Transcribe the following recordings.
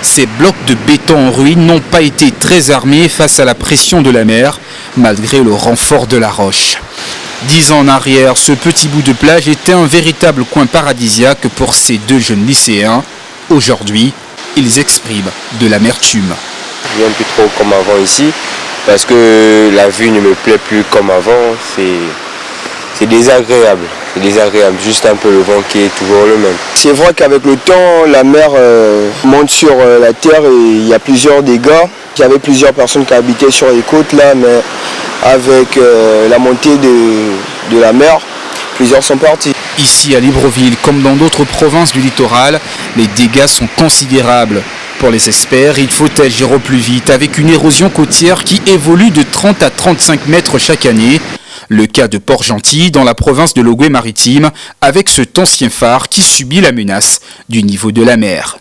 Ces blocs de béton en ruine n'ont pas été très armés face à la pression de la mer, malgré le renfort de la roche. 10 ans en arrière, ce petit bout de plage était un véritable coin paradisiaque pour ces deux jeunes lycéens. Aujourd'hui, ils expriment de l'amertume. Je viens plus trop comme avant ici, parce que la vue ne me plaît plus comme avant. C'est désagréable. C'est désagréable, juste un peu le vent qui est toujours le même. C'est vrai qu'avec le temps, la mer monte sur la terre et il y a plusieurs dégâts. Il y avait plusieurs personnes qui habitaient sur les côtes là, mais avec la montée de la mer, plusieurs sont partis. Ici à Libreville, comme dans d'autres provinces du littoral, les dégâts sont considérables. Pour les experts, il faut agir au plus vite avec une érosion côtière qui évolue de 30 à 35 mètres chaque année. Le cas de Port-Gentil dans la province de l'Ogooué-Maritime avec cet ancien phare qui subit la menace du niveau de la mer.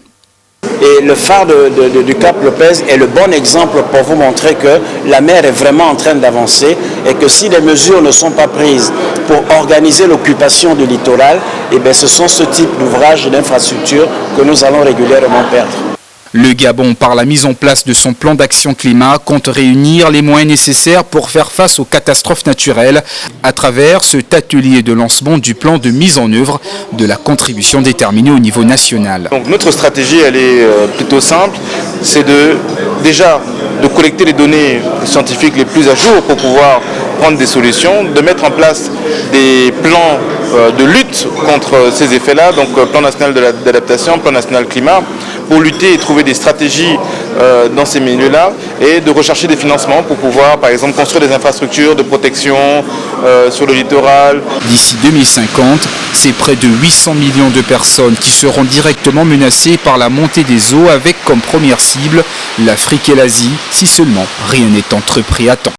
Et le phare du Cap Lopez est le bon exemple pour vous montrer que la mer est vraiment en train d'avancer et que si les mesures ne sont pas prises pour organiser l'occupation du littoral, eh bien ce sont ce type d'ouvrages et d'infrastructures que nous allons régulièrement perdre. Le Gabon, par la mise en place de son plan d'action climat, compte réunir les moyens nécessaires pour faire face aux catastrophes naturelles à travers cet atelier de lancement du plan de mise en œuvre de la contribution déterminée au niveau national. Donc notre stratégie, elle est plutôt simple, c'est déjà de collecter les données scientifiques les plus à jour pour pouvoir prendre des solutions, de mettre en place des plans de lutte contre ces effets-là, donc plan national d'adaptation, plan national climat, pour lutter et trouver des stratégies dans ces milieux-là et de rechercher des financements pour pouvoir, par exemple, construire des infrastructures de protection sur le littoral. D'ici 2050, c'est près de 800 millions de personnes qui seront directement menacées par la montée des eaux avec comme première cible l'Afrique et l'Asie, si seulement rien n'est entrepris à temps.